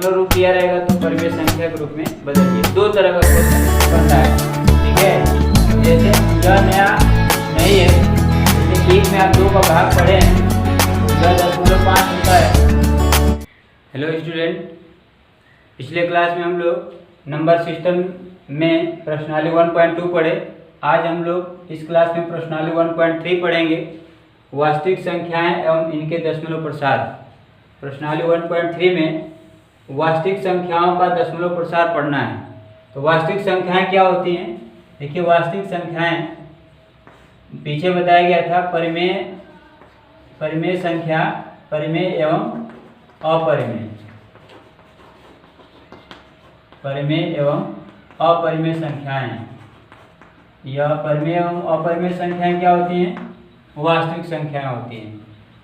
दशमलव रूप दिया रहेगा तो परिमेय संख्या के रूप में बदलिए। दो तरह का क्वेश्चन बनता है, ठीक है। जैसे यह नया नहीं है, जैसे एक में आप 2 का भाग पढ़े हैं तो यह 0.5 होता है। हेलो स्टूडेंट, पिछले क्लास में हम लोग नंबर सिस्टम में प्रश्नावली 1.2 पढ़े। आज हम लोग इस क्लास में प्रश्नावली 1.3 पढ़ेंगे, वास्तविक संख्याएं एवं इनके दशमलव प्रसार। प्रश्नावली 1.3 में वास्तविक संख्याओं का दशमलव प्रसार पढ़ना है। तो वास्तविक संख्याएं क्या होती हैं? देखिए, वास्तविक संख्याएं पीछे बताया गया था, परिमेय संख्या, परिमेय एवं अपरिमेय, परिमेय एवं अपरिमेय संख्याएं। यह परिमेय एवं अपरिमेय संख्याएं क्या होती हैं? वास्तविक संख्याएं होती हैं।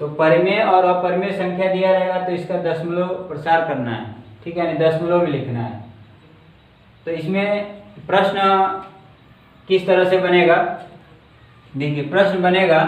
तो परिमेय और अपरिमेय संख्या दिया रहेगा तो इसका दशमलव प्रसार करना है, ठीक है, दशमलव में लिखना है। तो इसमें प्रश्न किस तरह से बनेगा? देखिए, प्रश्न बनेगा,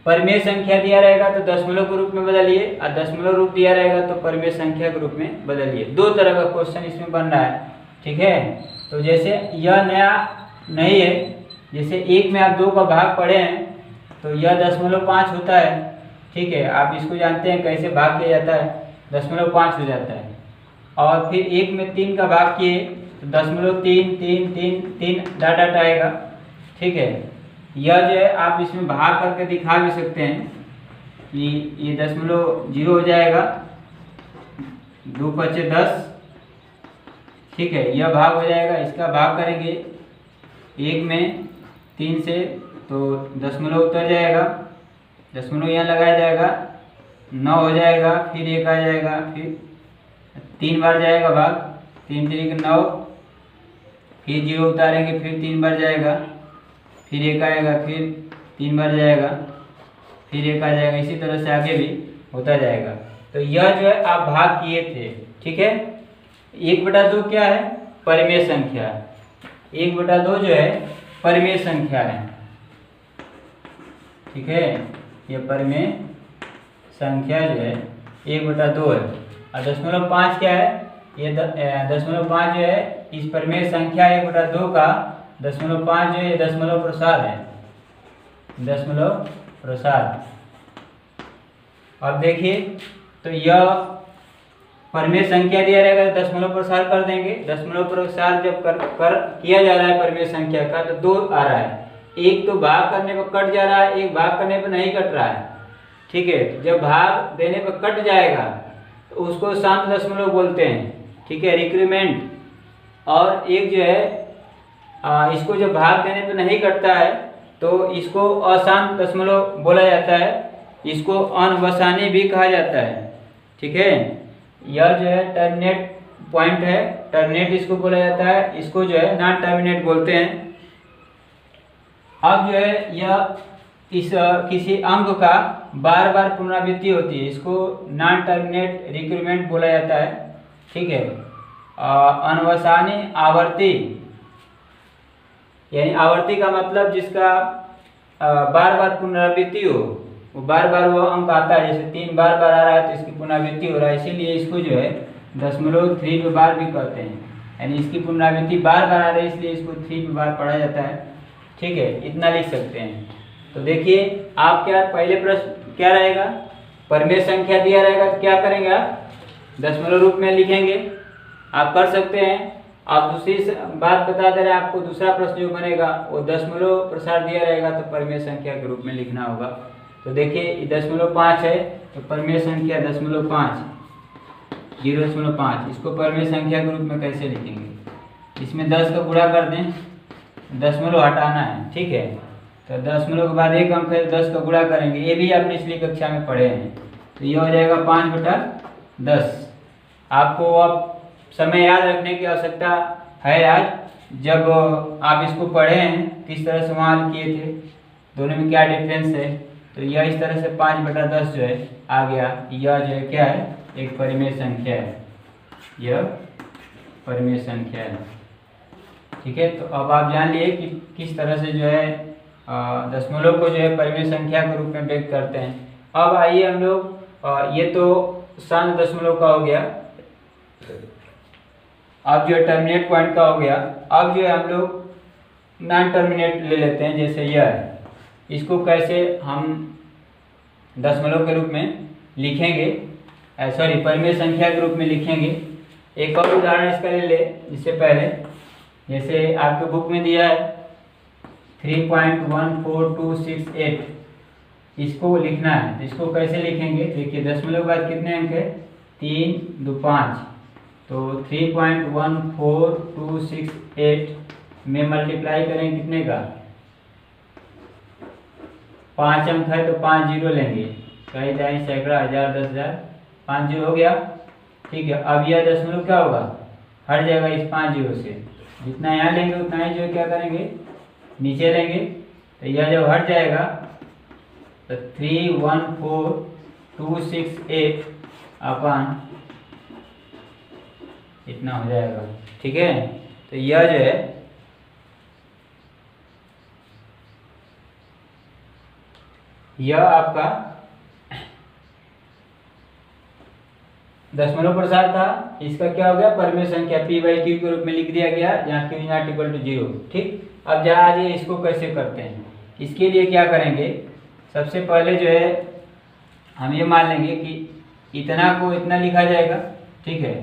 परिमेय संख्या दिया रहेगा तो दशमलव के रूप में बदलिए, और दशमलव रूप दिया रहेगा तो परिमेय संख्या के रूप में बदलिए। दो तरह का क्वेश्चन इसमें बन रहा है, ठीक है। तो जैसे यह नया नहीं है, जैसे एक में आप 2 का भाग पढ़े हैं तो यह 0.5 होता है, ठीक है। आप इसको जानते हैं कैसे भाग किया जाता है, 0.5 हो जाता है। और फिर एक में 3 का भाग किए तो 0.3 डॉट डॉट आएगा, ठीक है। यह जो है आप इसमें भाग करके दिखा भी सकते हैं कि ये 0.0 हो जाएगा, 2 × 10, ठीक है। यह भाग हो जाएगा, इसका भाग करेंगे एक में 3 से तो दशमलव उतर जाएगा, दशमलव यहाँ लगाया जाएगा, 9 हो जाएगा, फिर 1 आ जाएगा, फिर 3 बार जाएगा भाग, 3 × 9, फिर 0 उतारेंगे, फिर 3 बार जाएगा, फिर 1 आएगा, फिर 3 बार जाएगा, फिर 1 आ जाएगा। इसी तरह से आगे भी होता जाएगा। तो यह जो है आप भाग किए थे, ठीक है। 1/2 क्या है? परिमेय संख्या। 1/2 जो है परिमेय संख्या है, ठीक है। ये परिमेय संख्या जो है 1/2 है। और 0.5 क्या है? ये 0.5 जो है इस परिमेय संख्या 1/2 का 0.5 जो है दशमलव प्रसार है, दशमलव प्रसार। अब देखिए, तो यह परिमेय संख्या दिया रहेगा तो दशमलव प्रसार कर देंगे। दशमलव प्रसार जब किया जा रहा है परिमेय संख्या का तो 2 आ रहा है, एक तो भाग करने पर कट जा रहा है, एक भाग करने पर नहीं कट रहा है, ठीक है। जब भाग देने पर कट जाएगा तो उसको शांत दशमलव बोलते हैं, ठीक है, रिक्रीमेंट। और एक जो है इसको जब भाग देने पर नहीं कटता है तो इसको अशांत दशमलव बोला जाता है, इसको अनवसानी भी कहा जाता है, ठीक है। यह जो है टर्मिनेट पॉइंट है, टर्मिनेट इसको बोला जाता है, इसको जो है नॉन टर्मिनेट बोलते हैं। अब जो है यह इस किसी अंक का बार बार पुनरावृत्ति होती है, इसको नॉन टर्मिनेट रिक्रीमेंट बोला जाता है, ठीक है। अनवसानी आवर्ती, यानी आवर्ती का मतलब जिसका बार बार पुनरावृत्ति हो, वो बार बार वो अंक आता है। जैसे 3 बार आ रहा है तो इसकी पुनरावृत्ति हो रहा है, इसीलिए इसको जो है 0.3 बार भी कहते हैं, यानी इसकी पुनरावृत्ति बार आ रही है इसलिए इसको 3 बार पढ़ा जाता है, ठीक है। इतना लिख सकते हैं। तो देखिए, आप क्या पहले प्रश्न क्या रहेगा? परिमेय संख्या दिया रहेगा तो क्या करेंगे आप? दशमलव रूप में लिखेंगे, आप कर सकते हैं। आप दूसरी बात बता दे रहे हैं आपको, दूसरा प्रश्न जो बनेगा वो दशमलव प्रसार दिया रहेगा तो परिमेय संख्या के रूप में लिखना होगा। तो देखिए, 0.5 है तो परिमेय संख्या 0.5, 0.5, इसको परिमेय संख्या के रूप में कैसे लिखेंगे? इसमें 10 का गुणा कर दें, दशमलव हटाना है, ठीक है। तो दशमलव के बाद एक अंक है, 10 का गुणा करेंगे, ये भी आप पिछली कक्षा में पढ़े हैं। तो ये हो जाएगा 5/10। आपको अब समय याद रखने की आवश्यकता है आज, जब आप इसको पढ़े हैं किस तरह से वहाँ किए थे, दोनों में क्या डिफरेंस है। तो यह इस तरह से 5/10 जो है आ गया। यह जो है क्या है? एक परिमेय संख्या है, यह परिमेय संख्या है, ठीक है। तो अब आप जान लिए कि किस तरह से जो है दशमलव को जो है परिमेय संख्या के रूप में व्यक्त करते हैं। अब आइए हम लोग, ये तो शांत दशमलव का हो गया, अब जो है टर्मिनेट पॉइंट का हो गया। अब जो है हम लोग नॉन टर्मिनेट ले लेते हैं, जैसे यह है, इसको कैसे हम दशमलव के रूप में लिखेंगे, सॉरी परिमेय संख्या के रूप में लिखेंगे। एक और उदाहरण इसका ले ले इससे पहले, जैसे आपके बुक में दिया है 3.14268, इसको लिखना है। तो इसको कैसे लिखेंगे, देखिए दशमलव के बाद कितने अंक है, 3, 2, 5, तो 3.14268 में मल्टीप्लाई करें कितने का, 5 अंक है तो 5 जीरो लेंगे, कई जाए सैकड़ा, हजार, 10,000, 5 जीरो हो गया। ठीक है, अब यह दशमलव क्या होगा, हट जाएगा इस 5 जीरो से, जितना यहाँ लेंगे उतना ही जो है क्या करेंगे, नीचे लेंगे। तो यह जब हट जाएगा तो 314,268 अपन इतना हो जाएगा। ठीक है, तो यह जो है यह आपका दशमलव प्रसार था। इसका क्या हो गया, परिमेय संख्या p/q के रूप में लिख दिया गया, जहाँ q ≠ 0। ठीक, अब जहाँ आज इसको कैसे करते हैं, इसके लिए क्या करेंगे, सबसे पहले जो है हम ये मान लेंगे कि इतना को इतना लिखा जाएगा। ठीक है,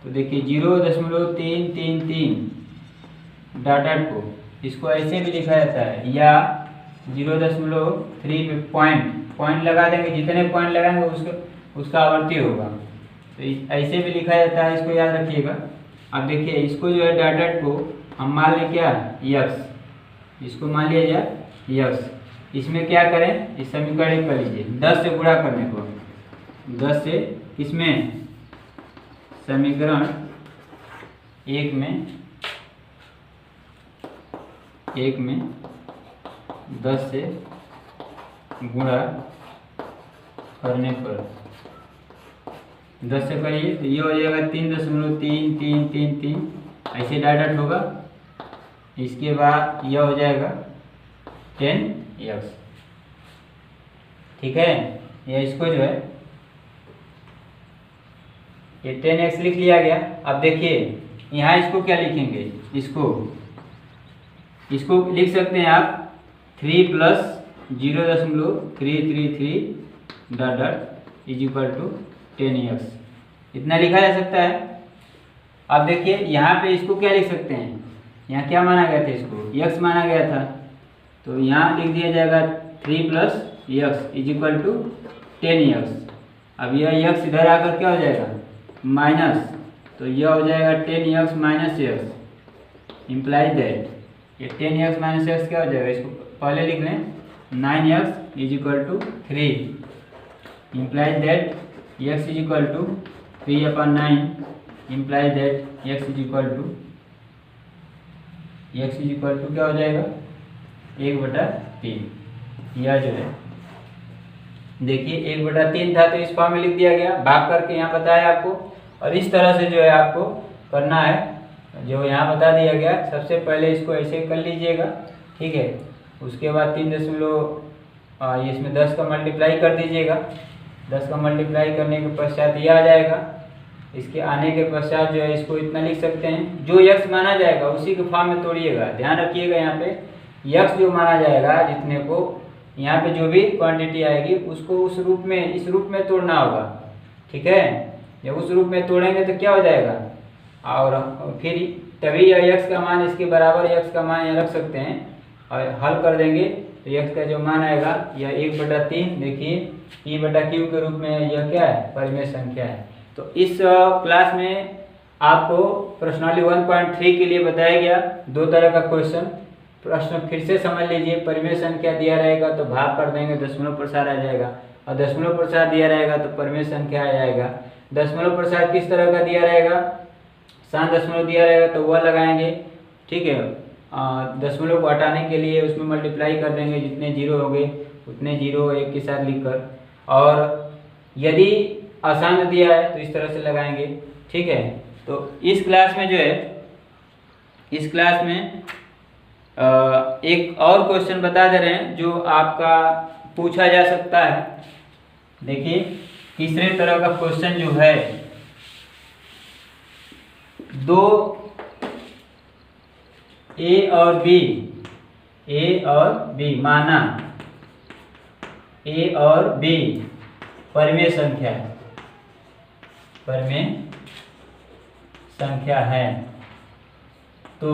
तो देखिए 0.333 डॉट डॉट को इसको ऐसे भी लिखा जाता है, या 0.3 पे पॉइंट लगा देंगे, जितने पॉइंट लगाएंगे उसका आवर्ती होगा, तो ऐसे भी लिखा जाता है, इसको याद रखिएगा। अब देखिए इसको जो है डॉट डॉट को हम मान लें क्या, यक्स, इसको मान लिया जाए यक्स। इसमें क्या करें, इस समीकरण कर लीजिए, 10 से गुणा करने को, 10 से किसमें, समीकरण 1 में 10 से गुणा करने पर 10 से करिए तो ये हो जाएगा 3.3333, ऐसे डॉट डॉट होगा। इसके बाद यह हो जाएगा 10x। ठीक है, ये इसको जो है ये 10x लिख लिया गया। अब देखिए यहाँ इसको क्या लिखेंगे, इसको लिख सकते हैं आप 3 + 0.333 dot dot is equal to 10x, इतना लिखा जा सकता है। अब देखिए यहाँ पे इसको क्या लिख सकते हैं, यहाँ क्या माना गया था, इसको x माना गया था, तो यहाँ लिख दिया जाएगा 3 + x is equal to 10x। अब यह x इधर आकर क्या हो जाएगा, माइनस, तो यह हो जाएगा 10x - x, इम्प्लाइज दैट ये 10x - x क्या हो जाएगा, इसको पहले लिख लें 9x is equal to 3, implies that x is equal to 3/9, implies that x is equal to क्या हो जाएगा, 1/3। यह जो है देखिए 1/3 था, तो इस फॉर्म में लिख दिया गया, भाग करके यहाँ बताया आपको। और इस तरह से जो है आपको करना है, जो यहाँ बता दिया गया। सबसे पहले इसको ऐसे कर लीजिएगा, ठीक है। उसके बाद 3 इसमें 10 का मल्टीप्लाई कर दीजिएगा। 10 का मल्टीप्लाई करने के पश्चात ये आ जाएगा। इसके आने के पश्चात जो है इसको इतना लिख सकते हैं, जो यक्स माना जाएगा उसी के फॉर्म में तोड़िएगा। ध्यान रखिएगा यहाँ पे यक्स जो माना जाएगा, जितने को यहाँ पे जो भी क्वांटिटी आएगी उसको उस रूप में, इस रूप में तोड़ना होगा, ठीक है। जब उस रूप में तोड़ेंगे तो क्या हो जाएगा, और फिर तभी यह यक्स का मान इसके बराबर यक्स का मान यहाँ रख सकते हैं और हल कर देंगे तो यक्स का जो मान आएगा यह 1/3। देखिए p/q के रूप में यह क्या है, परिमेय संख्या है। तो इस क्लास में आपको प्रश्नावली 1.3 के लिए बताया गया 2 तरह का क्वेश्चन। प्रश्न फिर से समझ लीजिए, परिमेय संख्या दिया रहेगा तो भाग कर देंगे, दशमलव प्रसार आ जाएगा, और दशमलव प्रसार दिया रहेगा तो परिमेय संख्या आ जाएगा। दशमलव प्रसार किस तरह का दिया रहेगा, शांत दशमलव दिया रहेगा तो वह लगाएंगे, ठीक है। दशमलव को हटाने के लिए उसमें मल्टीप्लाई कर देंगे, जितने जीरो होंगे उतने जीरो एक के साथ लिखकर, और यदि अशांत दिया है तो इस तरह से लगाएंगे, ठीक है। तो इस क्लास में जो है, इस क्लास में एक और क्वेश्चन बता दे रहे हैं जो आपका पूछा जा सकता है। देखिए तीसरे तरह का क्वेश्चन जो है दो ए और बी माना ए और बी परिमेय संख्या है, तो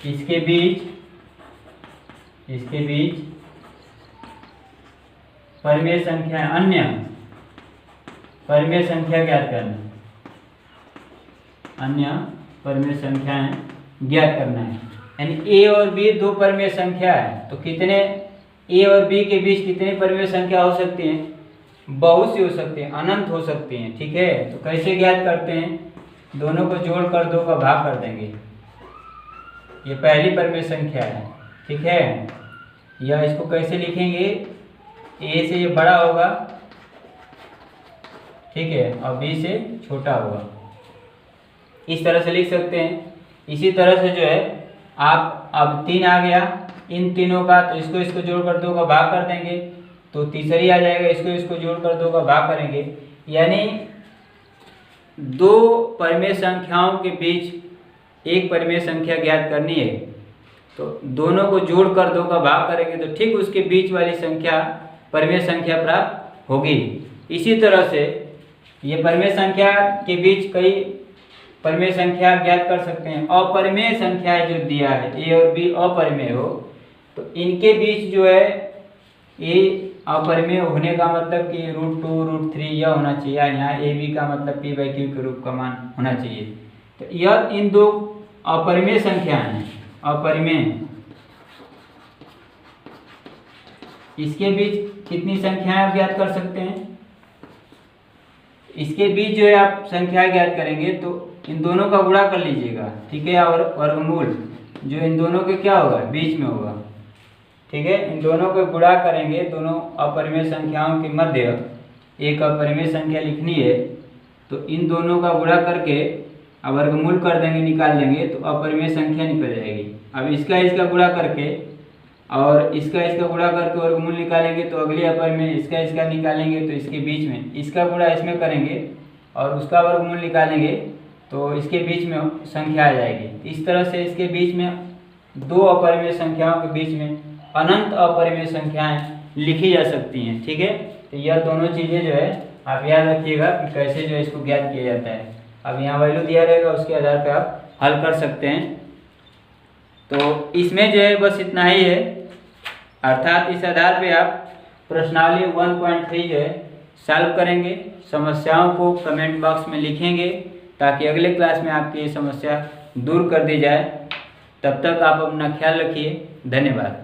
इसके बीच परिमेय संख्या अन्य परिमेय संख्या ज्ञात करना, अन्य परिमेय संख्याएं ज्ञात करना है। यानी ए और बी दो परिमेय संख्या है, तो कितने ए और बी के बीच कितनी परिमेय संख्या हो सकती हैं? बहुत सी हो सकती हैं, अनंत हो सकती हैं। ठीक है, तो कैसे ज्ञात करते हैं? दोनों को जोड़कर 2 का भाग कर देंगे। ये पहली परिमेय संख्या है। ठीक है, या इसको कैसे लिखेंगे? ए से ये बड़ा होगा, ठीक है, और बी से छोटा होगा, इस तरह से लिख सकते हैं। इसी तरह से जो है आप अब 3 आ गया इन तीनों का, तो इसको जोड़कर 2 का भाग कर देंगे, तो तीसरी आ जाएगा, इसको जोड़कर 2 का भाग करेंगे। यानी दो परिमेय संख्याओं के बीच एक परिमेय संख्या ज्ञात करनी है, तो दोनों को जोड़कर 2 का भाग करेंगे तो ठीक उसके बीच वाली संख्या परिमेय संख्या प्राप्त होगी। इसी तरह से ये परिमेय संख्या के बीच कई परिमेय संख्या ज्ञात कर सकते हैं। अपरिमेय संख्याएं जो दिया है ए और बी अपरिमेय हो, तो इनके बीच जो है ए अपरिमेय होने का मतलब कि √2 √3 यह होना चाहिए। यहाँ ए बी का मतलब p/q के रूप का मान होना चाहिए। तो यह इन दो अपरिमेय संख्या हैं, अपरिमेय। इसके बीच कितनी संख्याएं आप ज्ञात कर सकते हैं? इसके बीच जो है आप संख्या ज्ञात करेंगे तो इन दोनों का गुणा कर लीजिएगा, ठीक है, और वर्गमूल जो इन दोनों के क्या होगा? बीच में होगा। ठीक है, इन दोनों को गुणा करेंगे, दोनों अपरिमेय संख्याओं के मध्य एक अपरिमेय संख्या लिखनी है, तो इन दोनों का गुणा करके अब वर्गमूल कर देंगे, निकाल देंगे, तो अपरिमेय संख्या निकल जाएगी। अब इसका गुणा करके और इसका गुणा करके वर्गमूल निकालेंगे, तो अगली अपरिमेय इसका निकालेंगे, तो इसके बीच में इसका गुणा इसमें करेंगे और उसका वर्गमूल निकालेंगे, तो इसके बीच में संख्या आ जाएगी। इस तरह से इसके बीच में दो अपरिमेय संख्याओं के बीच में अनंत अपरिमेय संख्याएं लिखी जा सकती हैं। ठीक है, तो यह दोनों चीज़ें जो है आप याद रखिएगा कि कैसे जो है इसको ज्ञात किया जाता है। अब यहाँ वैल्यू दिया रहेगा, उसके आधार पर आप हल कर सकते हैं। तो इसमें जो है बस इतना ही है, अर्थात इस आधार पे आप प्रश्नावली 1.3 जो है सॉल्व करेंगे। समस्याओं को कमेंट बॉक्स में लिखेंगे ताकि अगले क्लास में आपकी ये समस्या दूर कर दी जाए। तब तक आप अपना ख्याल रखिए। धन्यवाद।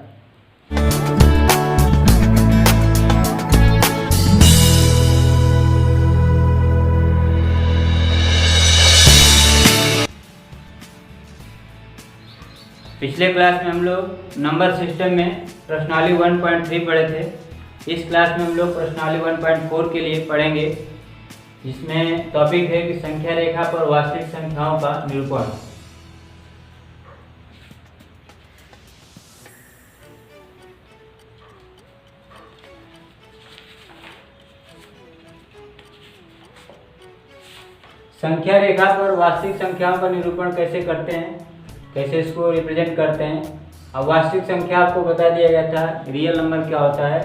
पिछले क्लास में हम लोग नंबर सिस्टम में प्रश्नावली 1.3 पढ़े थे। इस क्लास में हम लोग प्रश्नावली 1.4 के लिए पढ़ेंगे, जिसमें टॉपिक है कि संख्या रेखा पर वास्तविक संख्याओं का निरूपण। संख्या रेखा पर वास्तविक संख्याओं का निरूपण कैसे करते हैं, कैसे इसको रिप्रेजेंट करते हैं। अब वास्तविक संख्या आपको बता दिया गया था, रियल नंबर क्या होता है,